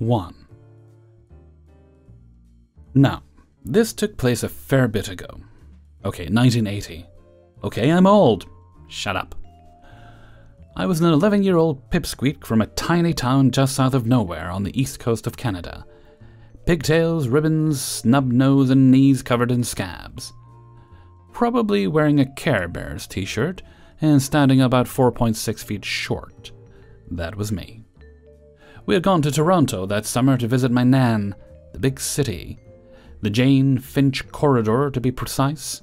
1. Now, this took place a fair bit ago. Okay, 1980. Okay, I'm old. Shut up. I was an 11-year-old pipsqueak from a tiny town just south of nowhere on the east coast of Canada. Pigtails, ribbons, snub nose, and knees covered in scabs. Probably wearing a Care Bears t-shirt and standing about 4.6 feet short. That was me. We had gone to Toronto that summer to visit my nan, the big city. The Jane Finch Corridor, to be precise.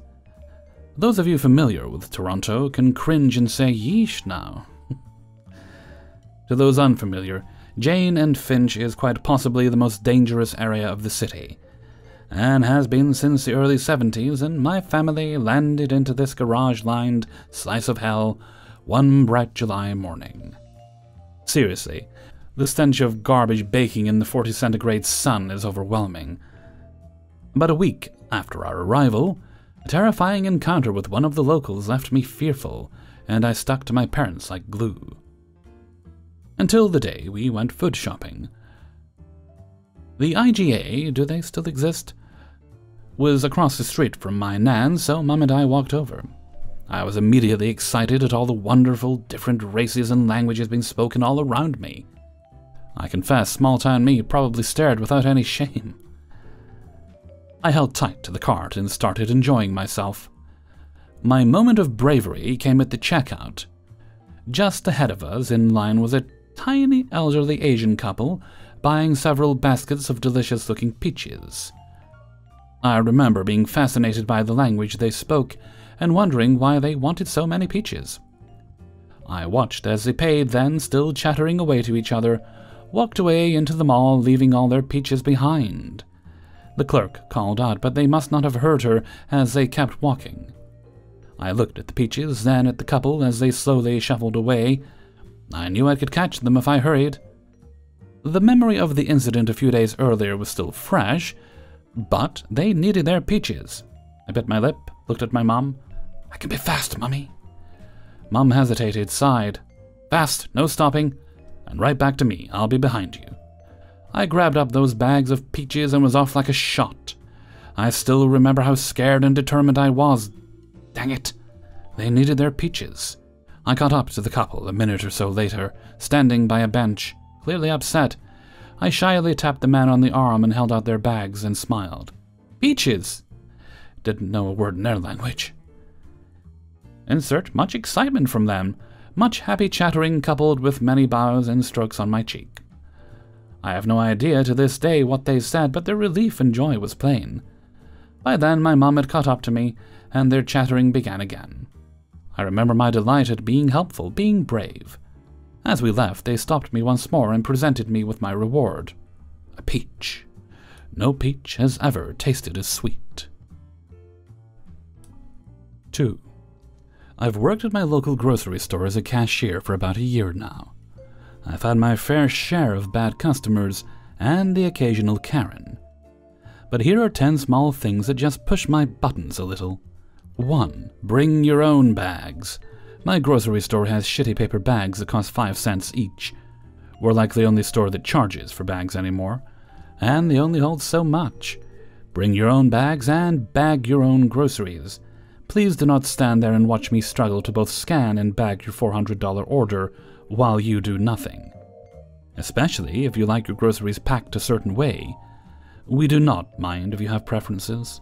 Those of you familiar with Toronto can cringe and say, yeesh now. To those unfamiliar, Jane and Finch is quite possibly the most dangerous area of the city, and has been since the early 70s, and my family landed into this garage-lined slice of hell one bright July morning. Seriously, the stench of garbage baking in the 40 centigrade sun is overwhelming. About a week after our arrival, a terrifying encounter with one of the locals left me fearful, and I stuck to my parents like glue. Until the day we went food shopping. The IGA, do they still exist? Was across the street from my nan, so Mum and I walked over. I was immediately excited at all the wonderful different races and languages being spoken all around me. I confess, small-town me probably stared without any shame. I held tight to the cart and started enjoying myself. My moment of bravery came at the checkout. Just ahead of us in line was a tiny elderly Asian couple buying several baskets of delicious-looking peaches. I remember being fascinated by the language they spoke and wondering why they wanted so many peaches. I watched as they paid, then, still chattering away to each other, walked away into the mall, leaving all their peaches behind. The clerk called out, but they must not have heard her as they kept walking. I looked at the peaches, then at the couple as they slowly shuffled away. I knew I could catch them if I hurried. The memory of the incident a few days earlier was still fresh, but they needed their peaches. I bit my lip, looked at my mum. "I can be fast, Mummy." Mum hesitated, sighed. "Fast, no stopping, and right back to me. I'll be behind you." I grabbed up those bags of peaches and was off like a shot. I still remember how scared and determined I was. Dang it, they needed their peaches. I caught up to the couple a minute or so later, standing by a bench, clearly upset. I shyly tapped the man on the arm and held out their bags and smiled. Peaches! Didn't know a word in their language. Insert much excitement from them, much happy chattering coupled with many bows and strokes on my cheek. I have no idea to this day what they said, but their relief and joy was plain. By then my mum had caught up to me, and their chattering began again. I remember my delight at being helpful, being brave. As we left, they stopped me once more and presented me with my reward. A peach. No peach has ever tasted as sweet. 2. I've worked at my local grocery store as a cashier for about a year now. I've had my fair share of bad customers and the occasional Karen. But here are 10 small things that just push my buttons a little. 1. Bring your own bags. My grocery store has shitty paper bags that cost 5 cents each. We're like the only store that charges for bags anymore, and they only hold so much. Bring your own bags and bag your own groceries. Please do not stand there and watch me struggle to both scan and bag your $400 order while you do nothing. Especially if you like your groceries packed a certain way. We do not mind if you have preferences.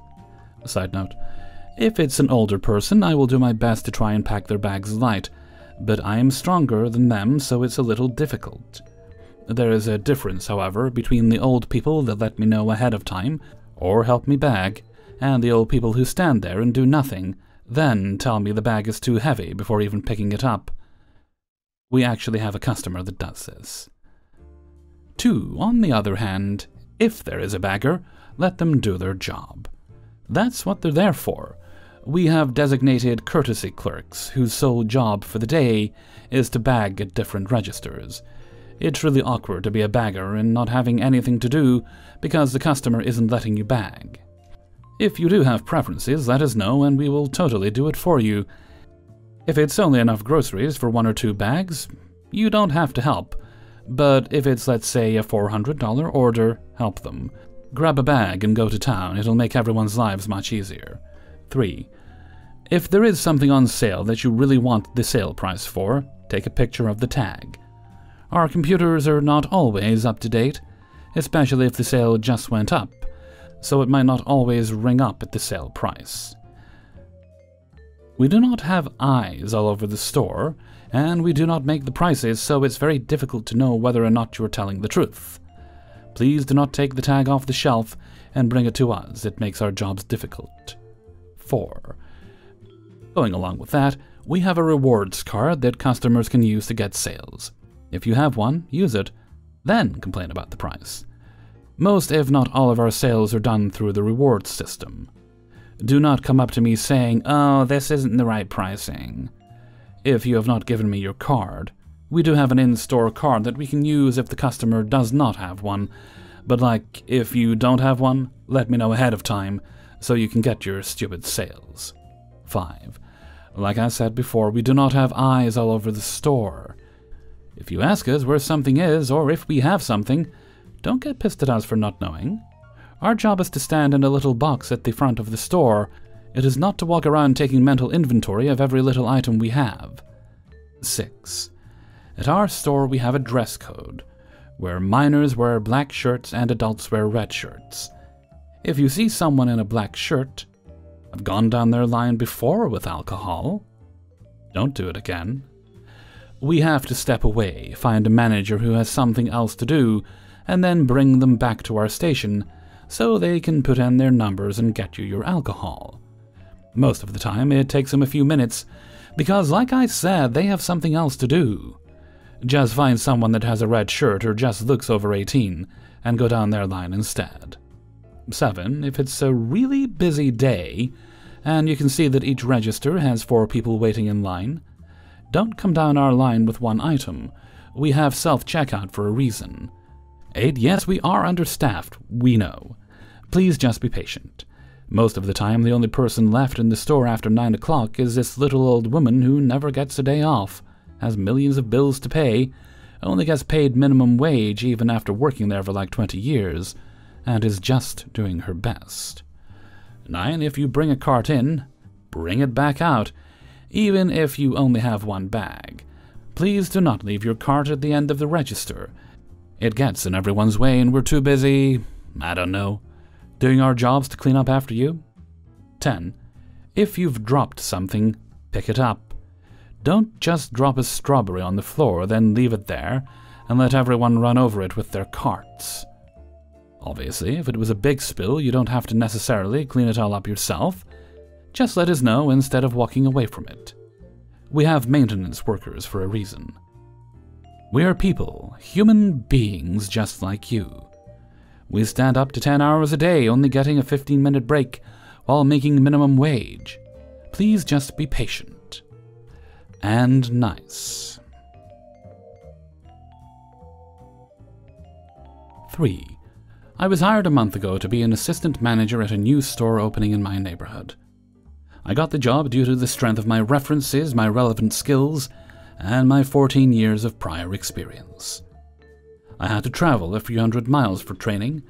Side note, if it's an older person, I will do my best to try and pack their bags light, but I am stronger than them, so it's a little difficult. There is a difference, however, between the old people that let me know ahead of time, or help me bag, and the old people who stand there and do nothing, then tell me the bag is too heavy before even picking it up. We actually have a customer that does this. 2. On the other hand, if there is a bagger, let them do their job. That's what they're there for. We have designated courtesy clerks whose sole job for the day is to bag at different registers. It's really awkward to be a bagger and not having anything to do because the customer isn't letting you bag. If you do have preferences, let us know and we will totally do it for you. If it's only enough groceries for 1 or 2 bags, you don't have to help, But if it's, let's say, a $400 order, help them. Grab a bag and go to town. It'll make everyone's lives much easier. 3. If there is something on sale that you really want the sale price for, take a picture of the tag. Our computers are not always up to date, especially if the sale just went up, so it might not always ring up at the sale price. We do not have eyes all over the store, and we do not make the prices, so it's very difficult to know whether or not you are telling the truth. Please do not take the tag off the shelf and bring it to us. It makes our jobs difficult. 4. Going along with that, we have a rewards card that customers can use to get sales. If you have one, use it, then complain about the price. Most, if not all, of our sales are done through the rewards system. Do not come up to me saying, "Oh, this isn't the right pricing." If you have not given me your card, we do have an in-store card that we can use if the customer does not have one, but if you don't have one, let me know ahead of time so you can get your stupid sales. 5. Like I said before, we do not have eyes all over the store. If you ask us where something is, or if we have something, don't get pissed at us for not knowing. Our job is to stand in a little box at the front of the store. It is not to walk around taking mental inventory of every little item we have. 6. At our store we have a dress code, where minors wear black shirts and adults wear red shirts. If you see someone in a black shirt, I've gone down their line before with alcohol. Don't do it again. We have to step away, find a manager who has something else to do, and then bring them back to our station so they can put in their numbers and get you your alcohol. Most of the time it takes them a few minutes, because like I said, they have something else to do. Just find someone that has a red shirt or just looks over 18 and go down their line instead. 7. If it's a really busy day and you can see that each register has 4 people waiting in line, don't come down our line with one item. We have self-checkout for a reason. 8. Yes, we are understaffed, we know. Please just be patient. Most of the time, the only person left in the store after 9 o'clock is this little old woman who never gets a day off, has millions of bills to pay, only gets paid minimum wage even after working there for 20 years, and is just doing her best. 9. If you bring a cart in, bring it back out, even if you only have one bag. Please do not leave your cart at the end of the register. It gets in everyone's way and we're too busy, I don't know, doing our jobs to clean up after you. 10. If you've dropped something, pick it up. Don't just drop a strawberry on the floor, then leave it there, and let everyone run over it with their carts. Obviously, if it was a big spill, you don't have to necessarily clean it all up yourself. Just let us know instead of walking away from it. We have maintenance workers for a reason. We are people, human beings just like you. We stand up to 10 hours a day, only getting a 15-minute break while making minimum wage. Please just be patient. And nice. 3. I was hired a month ago to be an assistant manager at a new store opening in my neighborhood. I got the job due to the strength of my references, my relevant skills, and my 14 years of prior experience. I had to travel a few hundred miles for training,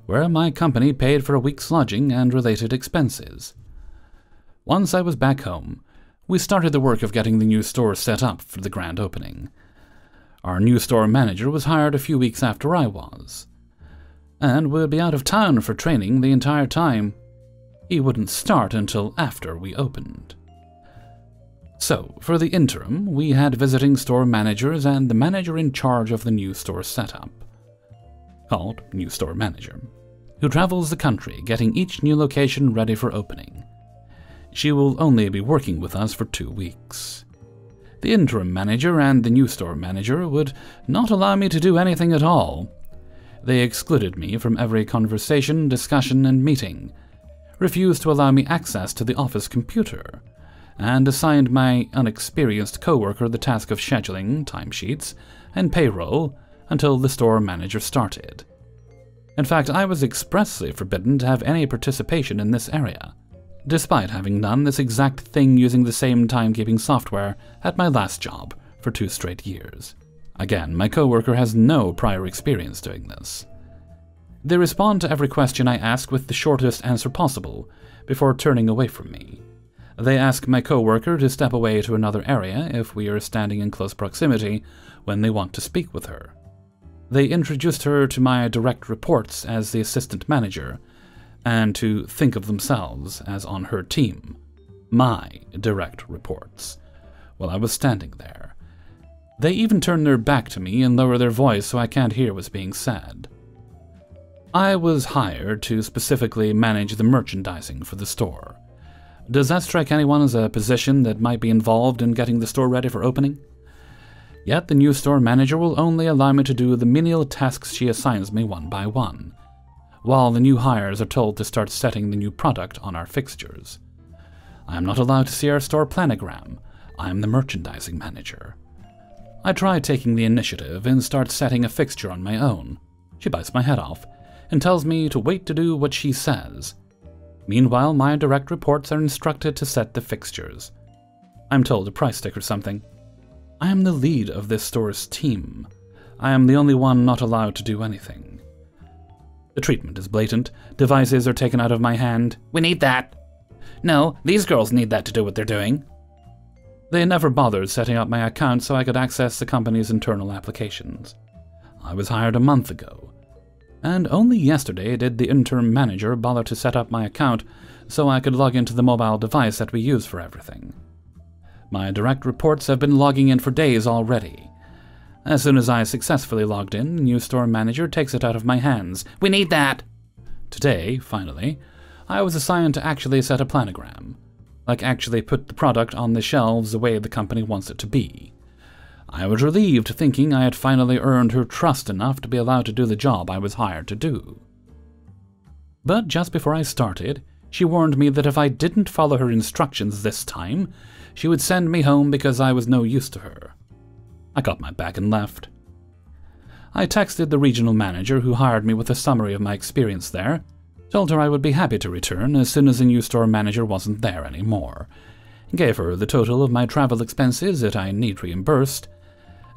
where my company paid for a week's lodging and related expenses. Once I was back home, we started the work of getting the new store set up for the grand opening. Our new store manager was hired a few weeks after I was, and would be out of town for training the entire time. He wouldn't start until after we opened. So, for the interim, we had visiting store managers and the manager in charge of the new store setup, called New Store Manager, who travels the country getting each new location ready for opening. She will only be working with us for 2 weeks. The interim manager and the new store manager would not allow me to do anything at all. They excluded me from every conversation, discussion, and meeting, refused to allow me access to the office computer, and assigned my unexperienced coworker the task of scheduling, timesheets, and payroll until the store manager started. In fact, I was expressly forbidden to have any participation in this area, despite having done this exact thing using the same timekeeping software at my last job for 2 straight years. Again, my coworker has no prior experience doing this. They respond to every question I ask with the shortest answer possible, before turning away from me. They ask my coworker to step away to another area if we are standing in close proximity when they want to speak with her. They introduced her to my direct reports as the assistant manager, and to think of themselves as on her team, my direct reports, while I was standing there. They even turn their back to me and lower their voice so I can't hear what's being said. I was hired to specifically manage the merchandising for the store. Does that strike anyone as a position that might be involved in getting the store ready for opening? Yet the new store manager will only allow me to do the menial tasks she assigns me one by one, while the new hires are told to start setting the new product on our fixtures. I am not allowed to see our store planogram. I am the merchandising manager. I try taking the initiative and start setting a fixture on my own. She bites my head off and tells me to wait to do what she says. Meanwhile, my direct reports are instructed to set the fixtures. I'm told a price stick or something. I am the lead of this store's team. I am the only one not allowed to do anything. The treatment is blatant. Devices are taken out of my hand. We need that. No, these girls need that to do what they're doing. They never bothered setting up my account so I could access the company's internal applications. I was hired a month ago, and only yesterday did the interim manager bother to set up my account so I could log into the mobile device that we use for everything. My direct reports have been logging in for days already. As soon as I successfully logged in, the new store manager takes it out of my hands. We need that! Today, finally, I was assigned to actually set a planogram, like actually put the product on the shelves the way the company wants it to be. I was relieved, thinking I had finally earned her trust enough to be allowed to do the job I was hired to do. But just before I started, she warned me that if I didn't follow her instructions this time, she would send me home because I was no use to her. I got my back and left. I texted the regional manager who hired me with a summary of my experience there, told her I would be happy to return as soon as the new store manager wasn't there anymore, gave her the total of my travel expenses that I need reimbursed,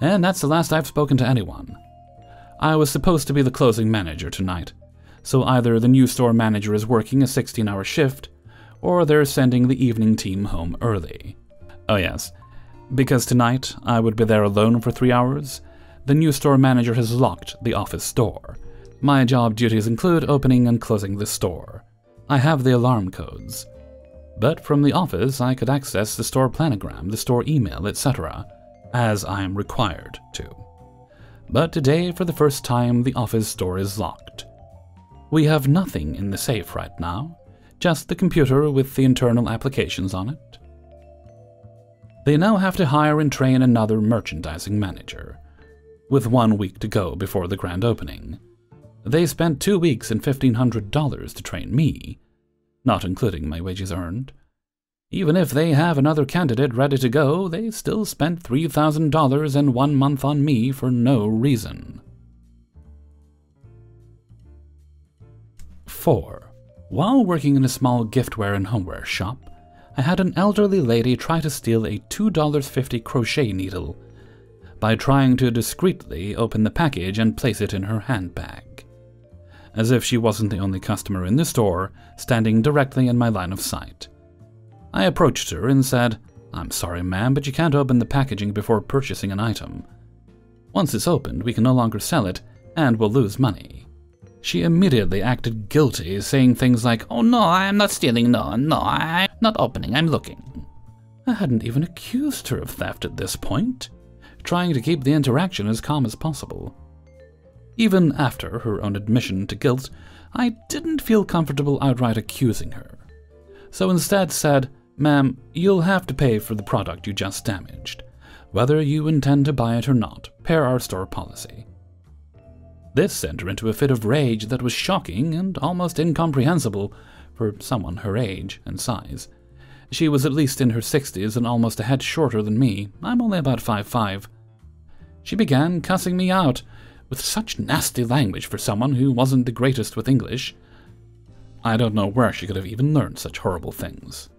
and that's the last I've spoken to anyone. I was supposed to be the closing manager tonight, so either the new store manager is working a 16-hour shift, or they're sending the evening team home early. Oh yes, because tonight I would be there alone for 3 hours, the new store manager has locked the office door. My job duties include opening and closing the store. I have the alarm codes. But from the office I could access the store planogram, the store email, etc., as I am required to. But today, for the first time, the office door is locked. We have nothing in the safe right now, just the computer with the internal applications on it. They now have to hire and train another merchandising manager, with 1 week to go before the grand opening. They spent 2 weeks and $1,500 to train me, not including my wages earned. Even if they have another candidate ready to go, they still spent $3,000 and 1 month on me for no reason. 4. While working in a small giftware and homeware shop, I had an elderly lady try to steal a $2.50 crochet needle by trying to discreetly open the package and place it in her handbag, as if she wasn't the only customer in the store, standing directly in my line of sight. I approached her and said, "I'm sorry, ma'am, but you can't open the packaging before purchasing an item. Once it's opened, we can no longer sell it, and we'll lose money." She immediately acted guilty, saying things like, "Oh no, I'm not stealing, no, I'm not opening, I'm looking." I hadn't even accused her of theft at this point, trying to keep the interaction as calm as possible. Even after her own admission to guilt, I didn't feel comfortable outright accusing her, so instead said, "Ma'am, you'll have to pay for the product you just damaged, whether you intend to buy it or not, per our store policy." This sent her into a fit of rage that was shocking and almost incomprehensible for someone her age and size. She was at least in her 60s and almost a head shorter than me. I'm only about 5'5". She began cussing me out, with such nasty language for someone who wasn't the greatest with English. I don't know where she could have even learned such horrible things.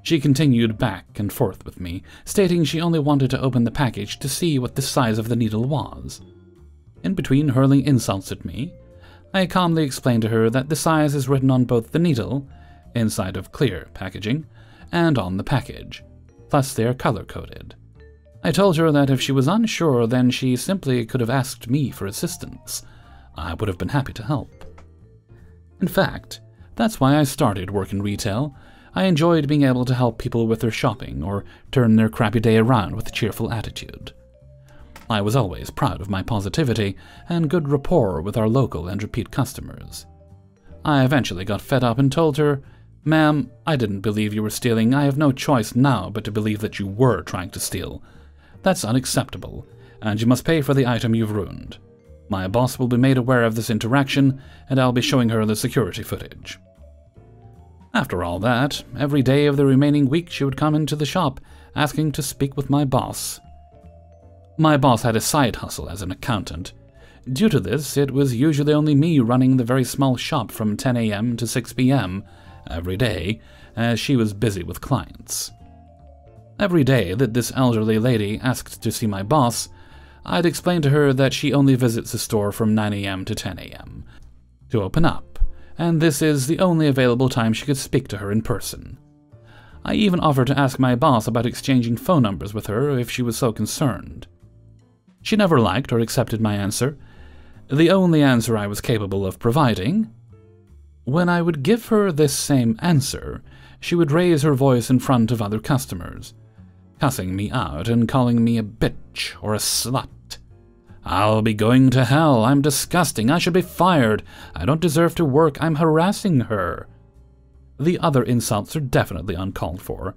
She continued back and forth with me, stating she only wanted to open the package to see what the size of the needle was. In between hurling insults at me, I calmly explained to her that the size is written on both the needle, inside of clear packaging, and on the package, plus they are color-coded. I told her that if she was unsure, then she simply could have asked me for assistance. I would have been happy to help. In fact, that's why I started work in retail. I enjoyed being able to help people with their shopping or turn their crappy day around with a cheerful attitude. I was always proud of my positivity and good rapport with our local and repeat customers. I eventually got fed up and told her, "Ma'am, I didn't believe you were stealing. I have no choice now but to believe that you were trying to steal. That's unacceptable, and you must pay for the item you've ruined. My boss will be made aware of this interaction, and I'll be showing her the security footage." After all that, every day of the remaining week she would come into the shop, asking to speak with my boss. My boss had a side hustle as an accountant. Due to this, it was usually only me running the very small shop from 10 a.m. to 6 p.m. every day, as she was busy with clients. Every day that this elderly lady asked to see my boss, I'd explain to her that she only visits the store from 9 a.m. to 10 a.m. to open up, and this is the only available time she could speak to her in person. I even offered to ask my boss about exchanging phone numbers with her if she was so concerned. She never liked or accepted my answer, the only answer I was capable of providing. When I would give her this same answer, she would raise her voice in front of other customers, cussing me out and calling me a bitch or a slut. "I'll be going to hell. I'm disgusting. I should be fired. I don't deserve to work. I'm harassing her." The other insults are definitely uncalled for,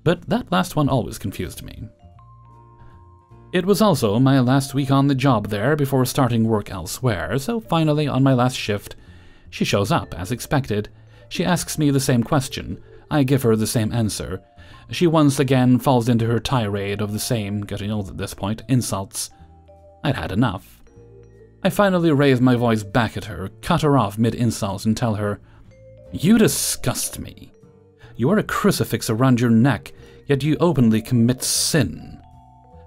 but that last one always confused me. It was also my last week on the job there before starting work elsewhere, so finally on my last shift, she shows up as expected. She asks me the same question. I give her the same answer. She once again falls into her tirade of the same, getting old at this point, insults. I'd had enough. I finally raise my voice back at her, cut her off mid-insult and tell her, "You disgust me. You wear a crucifix around your neck, yet you openly commit sin."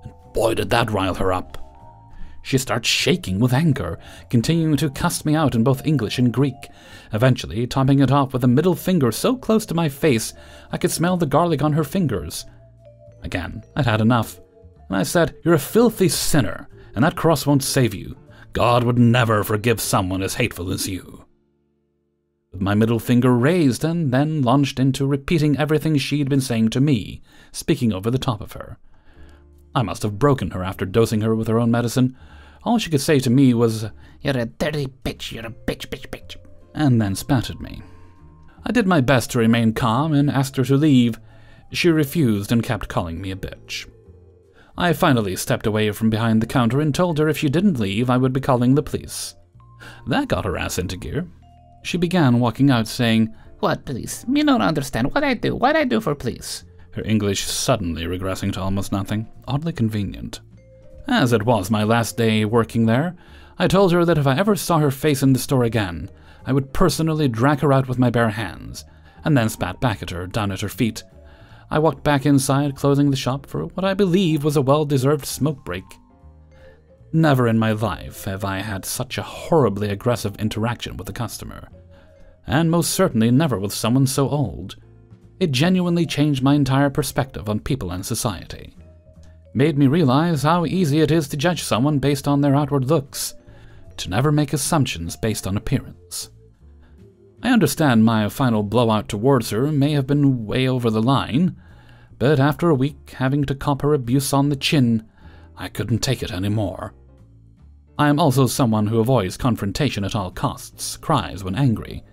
And boy, did that rile her up. She starts shaking with anger, continuing to cuss me out in both English and Greek, eventually topping it off with a middle finger so close to my face I could smell the garlic on her fingers. Again, I'd had enough, and I said, "You're a filthy sinner, and that cross won't save you. God would never forgive someone as hateful as you." With my middle finger raised, and then launched into repeating everything she'd been saying to me, speaking over the top of her. I must have broken her after dosing her with her own medicine. All she could say to me was, "You're a dirty bitch, you're a bitch, bitch, bitch," and then spat at me. I did my best to remain calm and asked her to leave. She refused and kept calling me a bitch. I finally stepped away from behind the counter and told her if she didn't leave, I would be calling the police. That got her ass into gear. She began walking out saying, "What police? Me don't understand. What I do for police?" Her English suddenly regressing to almost nothing. Oddly convenient. As it was my last day working there, I told her that if I ever saw her face in the store again, I would personally drag her out with my bare hands, and then spat back at her, down at her feet. I walked back inside, closing the shop for what I believe was a well-deserved smoke break. Never in my life have I had such a horribly aggressive interaction with a customer, and most certainly never with someone so old. It genuinely changed my entire perspective on people and society. Made me realize how easy it is to judge someone based on their outward looks, to never make assumptions based on appearance. I understand my final blowout towards her may have been way over the line, but after a week having to cop her abuse on the chin, I couldn't take it anymore. I am also someone who avoids confrontation at all costs, cries when angry.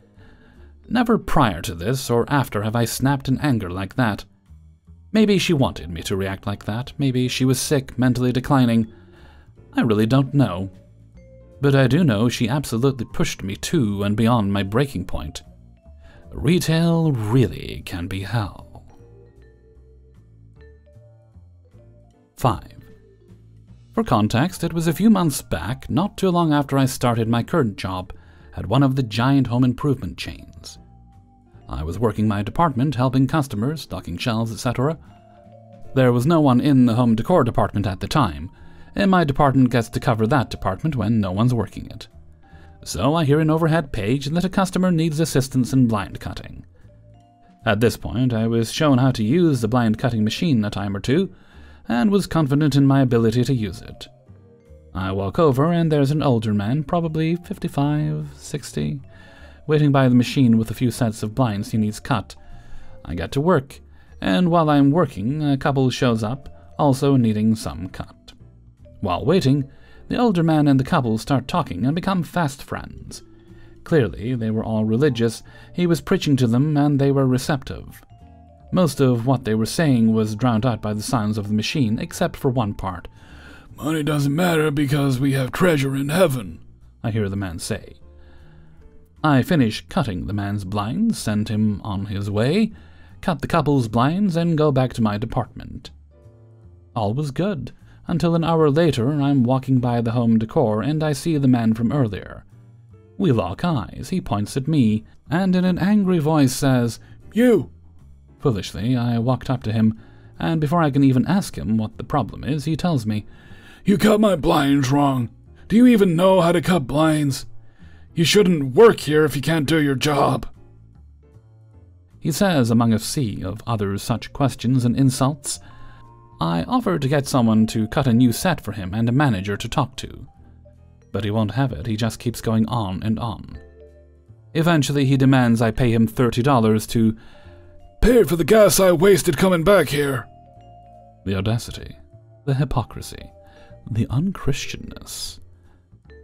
Never prior to this or after have I snapped in anger like that. Maybe she wanted me to react like that, maybe she was sick, mentally declining. I really don't know. But I do know she absolutely pushed me to and beyond my breaking point. Retail really can be hell. 5. For context, it was a few months back, not too long after I started my current job, at one of the giant home improvement chains. I was working my department, helping customers, stocking shelves, etc. There was no one in the home decor department at the time, and my department gets to cover that department when no one's working it. So I hear an overhead page that a customer needs assistance in blind cutting. At this point, I was shown how to use the blind cutting machine a time or two, and was confident in my ability to use it. I walk over, and there's an older man, probably 55, 60, waiting by the machine with a few sets of blinds he needs cut. I get to work, and while I'm working, a couple shows up, also needing some cut. While waiting, the older man and the couple start talking and become fast friends. Clearly, they were all religious, he was preaching to them, and they were receptive. Most of what they were saying was drowned out by the sounds of the machine, except for one part. "Money doesn't matter because we have treasure in heaven," I hear the man say. I finish cutting the man's blinds, send him on his way, cut the couple's blinds, and go back to my department. All was good, until an hour later I'm walking by the home decor and I see the man from earlier. We lock eyes, he points at me, and in an angry voice says, "You!" Foolishly, I walked up to him, and before I can even ask him what the problem is, he tells me, "You cut my blinds wrong. Do you even know how to cut blinds? You shouldn't work here if you can't do your job." He says among a sea of other such questions and insults. I offer to get someone to cut a new set for him and a manager to talk to. But he won't have it, he just keeps going on and on. Eventually he demands I pay him $30 to "Pay for the gas I wasted coming back here." The audacity, the hypocrisy, the unchristianness.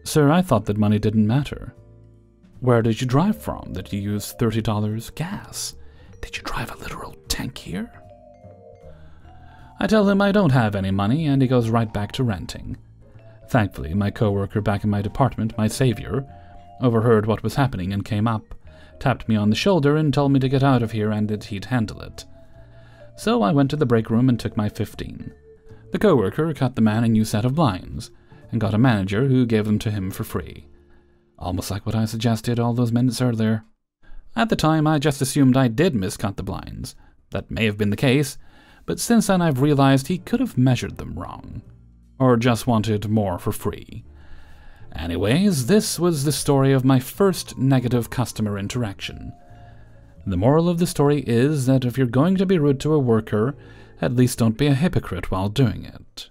Sir, I thought that money didn't matter. Where did you drive from that you used $30 gas? Did you drive a literal tank here? I tell him I don't have any money, and he goes right back to renting. Thankfully, my coworker back in my department, my savior, overheard what was happening and came up, tapped me on the shoulder and told me to get out of here and that he'd handle it. So I went to the break room and took my 15. The coworker cut the man a new set of blinds, and got a manager who gave them to him for free. Almost like what I suggested all those minutes earlier. At the time, I just assumed I did miscut the blinds. That may have been the case, but since then I've realized he could have measured them wrong. Or just wanted more for free. Anyways, this was the story of my first negative customer interaction. The moral of the story is that if you're going to be rude to a worker, at least don't be a hypocrite while doing it.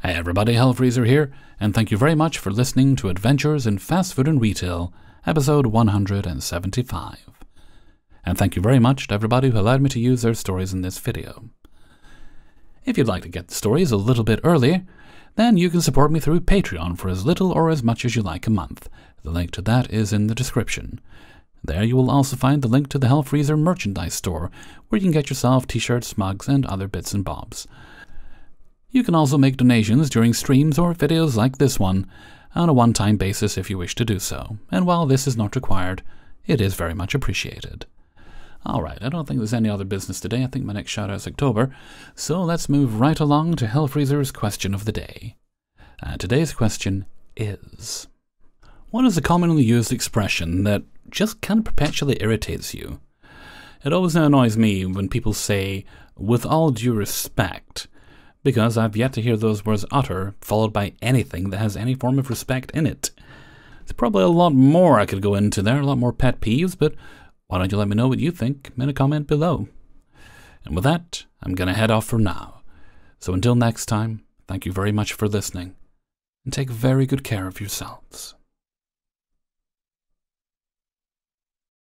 Hey everybody, Hellfreezer here, and thank you very much for listening to Adventures in Fast Food and Retail, episode 175. And thank you very much to everybody who allowed me to use their stories in this video. If you'd like to get the stories a little bit earlier, then you can support me through Patreon for as little or as much as you like a month. The link to that is in the description. There you will also find the link to the Hellfreezer merchandise store, where you can get yourself t-shirts, mugs, and other bits and bobs. You can also make donations during streams or videos like this one, on a one-time basis if you wish to do so, and while this is not required, it is very much appreciated. Alright, I don't think there's any other business today. I think my next shout-out is October. So let's move right along to Hellfreezer's question of the day. Today's question is, what is a commonly used expression that just kind of perpetually irritates you? It always annoys me when people say, "with all due respect," because I've yet to hear those words uttered followed by anything that has any form of respect in it. There's probably a lot more I could go into there, a lot more pet peeves, but why don't you let me know what you think in a comment below. And with that, I'm going to head off for now. So until next time, thank you very much for listening, and take very good care of yourselves.